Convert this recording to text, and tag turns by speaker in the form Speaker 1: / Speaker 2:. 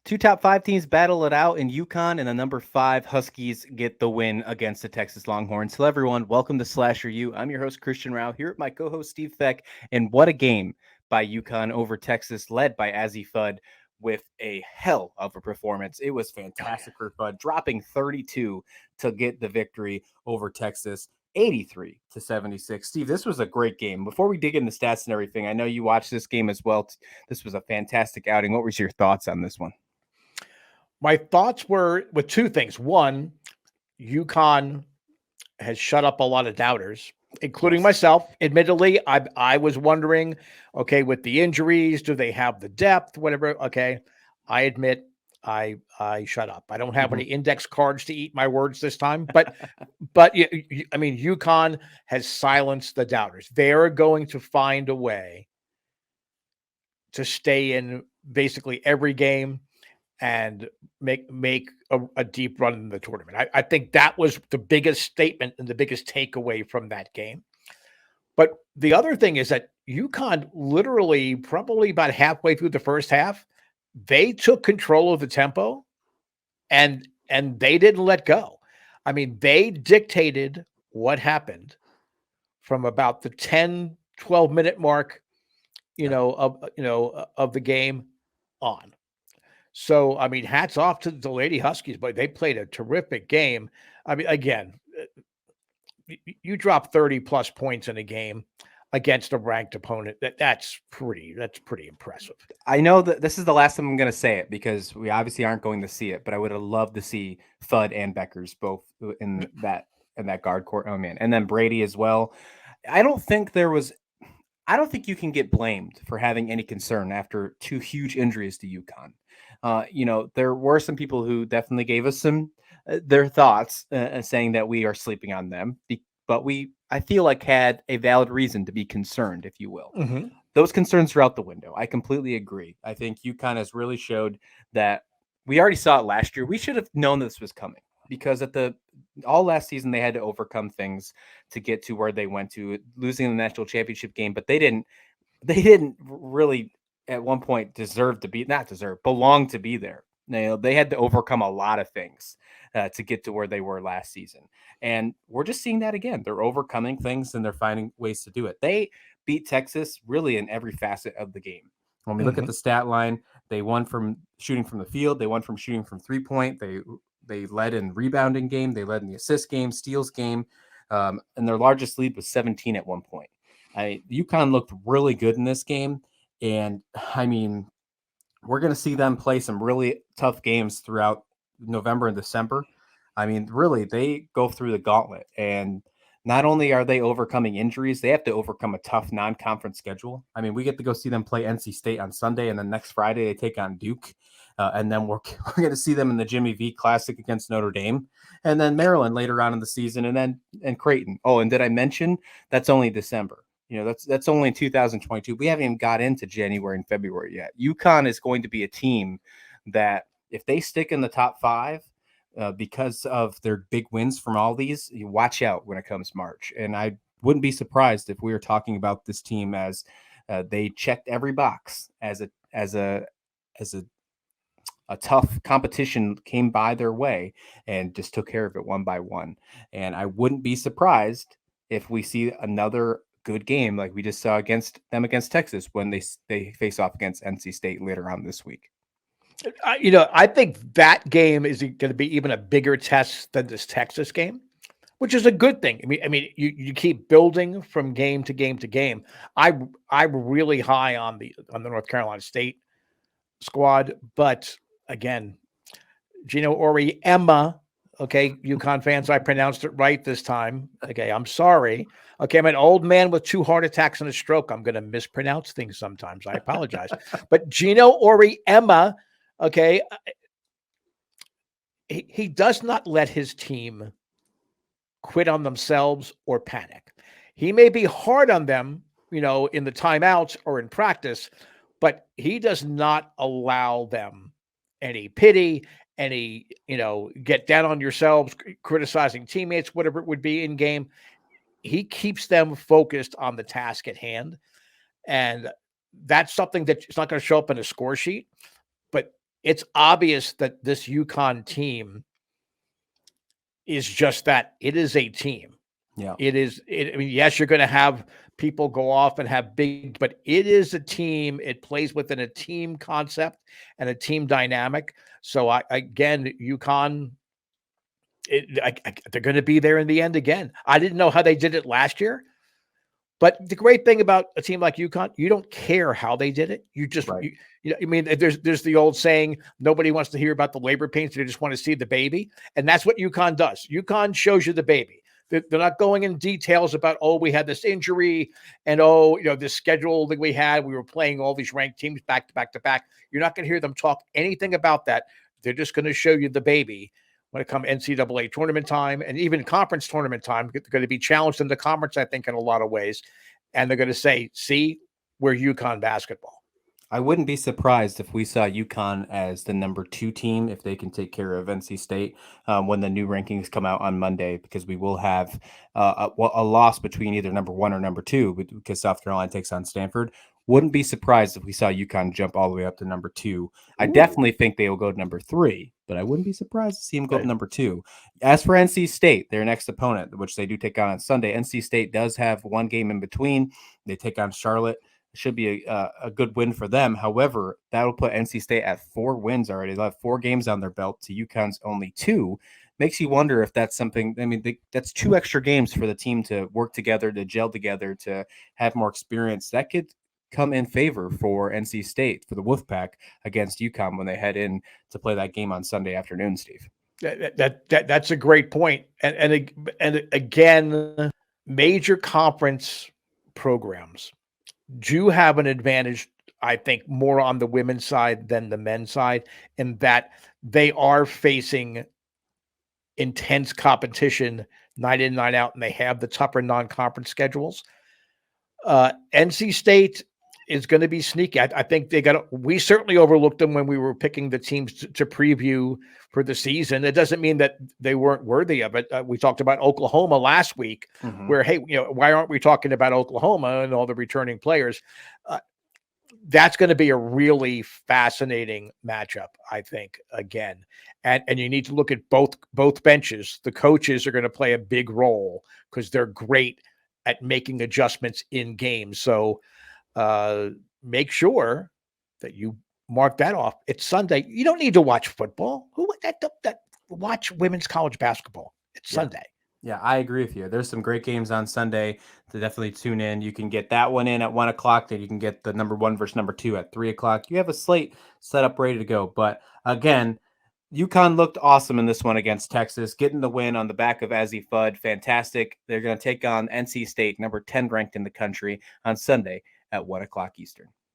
Speaker 1: Two top 5 teams battle it out in UConn, and the number 5 Huskies get the win against the Texas Longhorns. Hello, everyone. Welcome to Slasher U. I'm your host, Christian Rao, here with my co-host, Steve Feck. And what a game by UConn over Texas, led by Fudd with a hell of a performance. It was fantastic for Fudd, dropping 32 to get the victory over Texas. 83-76. Steve, this was a great game. Before we dig into stats and everything, I know you watched this game as well. This was a fantastic outing. What was your thoughts on this one?
Speaker 2: My thoughts were with two things. One, UConn has shut up a lot of doubters, including myself. Admittedly, I was wondering, okay, with the injuries, do they have the depth, whatever? Okay, I admit I shut up. I don't have any index cards to eat my words this time, but I mean, UConn has silenced the doubters. They are going to find a way to stay in basically every game and make a deep run in the tournament. I think that was the biggest statement and the biggest takeaway from that game. But the other thing is that UConn literally probably about halfway through the first half, they took control of the tempo and they didn't let go. I mean, they dictated what happened from about the 10, 12-minute mark, of the game on. So, I mean, hats off to the Lady Huskies, but they played a terrific game. I mean, again, you drop 30 plus points in a game against a ranked opponent. That's pretty impressive.
Speaker 1: I know that this is the last time I'm going to say it because we obviously aren't going to see it, but I would have loved to see Fudd and Beckers both in that guard court. Oh man, and then Brady as well. I don't think you can get blamed for having any concern after two huge injuries to UConn. There were some people who definitely gave us some their thoughts, saying that we are sleeping on them, but I feel like had a valid reason to be concerned, if you will.
Speaker 2: Mm-hmm.
Speaker 1: Those concerns are out the window. I completely agree. I think UConn has really showed that we already saw it last year. We should have known this was coming because all last season they had to overcome things to get to where they went to, losing the national championship game, but they didn't really at one point belong to be there. They had to overcome a lot of things to get to where they were last season. And we're just seeing that again. They're overcoming things and they're finding ways to do it. They beat Texas really in every facet of the game. When we look at the stat line, they won from shooting from the field. They won from shooting from 3-point. They led in rebounding game. They led in the assist game, steals game. And their largest lead was 17 at one point. UConn looked really good in this game. And I mean, we're going to see them play some really tough games throughout November and December. I mean, really, they go through the gauntlet. And not only are they overcoming injuries, they have to overcome a tough non-conference schedule. I mean, we get to go see them play NC State on Sunday, and then next Friday they take on Duke. And then we're going to see them in the Jimmy V Classic against Notre Dame. And then Maryland later on in the season, and Creighton. Oh, and did I mention that's only December? That's only in 2022. We haven't even got into January and February yet. UConn is going to be a team that if they stick in the top 5 because of their big wins from all these, you watch out when it comes March. And I wouldn't be surprised if we were talking about this team as they checked every box as a tough competition came by their way and just took care of it one by one. And I wouldn't be surprised if we see another good game like we just saw against Texas when they face off against NC State later on this week.
Speaker 2: I think that game is going to be even a bigger test than this Texas game, which is a good thing. I mean, you keep building from game to game to game. I'm really high on the North Carolina State squad, but again, Gino Ori Emma. Okay, UConn fans, I pronounced it right this time. Okay, I'm sorry. Okay, I'm an old man with 2 heart attacks and a stroke. I'm going to mispronounce things sometimes. I apologize. But Gino Ori Emma, okay, he does not let his team quit on themselves or panic. He may be hard on them, in the timeouts or in practice, but he does not allow them any pity, any, get down on yourselves, criticizing teammates, whatever it would be in game. He keeps them focused on the task at hand. And that's something that it's not going to show up in a score sheet, but it's obvious that this UConn team is just that. It is a team.
Speaker 1: Yeah.
Speaker 2: I mean, yes, you're going to have people go off and have big, but it is a team. It plays within a team concept and a team dynamic. So again, UConn, they're going to be there in the end again. I didn't know how they did it last year. But the great thing about a team like UConn, you don't care how they did it. You just,
Speaker 1: Right.
Speaker 2: I mean, there's the old saying, nobody wants to hear about the labor pains. They just want to see the baby. And that's what UConn does. UConn shows you the baby. They're not going in details about, oh, we had this injury and, oh, this schedule that we had. We were playing all these ranked teams back to back to back. You're not going to hear them talk anything about that. They're just going to show you the baby when it comes NCAA tournament time and even conference tournament time. They're going to be challenged in the conference, I think, in a lot of ways. And they're going to say, see, we're UConn basketball.
Speaker 1: I wouldn't be surprised if we saw UConn as the number 2 team if they can take care of NC State when the new rankings come out on Monday, because we will have a loss between either number 1 or number 2 because South Carolina takes on Stanford. Wouldn't be surprised if we saw UConn jump all the way up to number 2. I definitely think they will go to number 3, but I wouldn't be surprised to see them go up to number 2. As for NC State, their next opponent, which they do take on Sunday, NC State does have one game in between. They take on Charlotte. Should be a good win for them. However, that will put NC State at 4 wins already. They'll have 4 games on their belt to UConn's only 2. Makes you wonder if that's something. I mean, that's 2 extra games for the team to work together, to gel together, to have more experience. That could come in favor for NC State, for the Wolfpack against UConn when they head in to play that game on Sunday afternoon, Steve.
Speaker 2: That's a great point. And again, major conference programs do have an advantage, I think, more on the women's side than the men's side, in that they are facing intense competition night in, night out, and they have the tougher non-conference schedules. NC State is going to be sneaky. I think we certainly overlooked them when we were picking the teams to preview for the season. It doesn't mean that they weren't worthy of it. We talked about Oklahoma last week, where, hey, why aren't we talking about Oklahoma and all the returning players? That's going to be a really fascinating matchup, I think, again. And you need to look at both benches. The coaches are going to play a big role because they're great at making adjustments in games. So make sure that you mark that off. It's Sunday. You don't need to watch football. Watch women's college basketball. It's Sunday.
Speaker 1: Yeah, I agree with you. There's some great games on Sunday to definitely tune in. You can get that one in at 1:00. Then you can get the number 1 versus number 2 at 3:00. You have a slate set up ready to go. But again, UConn looked awesome in this one against Texas, getting the win on the back of Fudd. Fantastic. They're going to take on NC State, number 10 ranked in the country, on Sunday at 1:00 Eastern.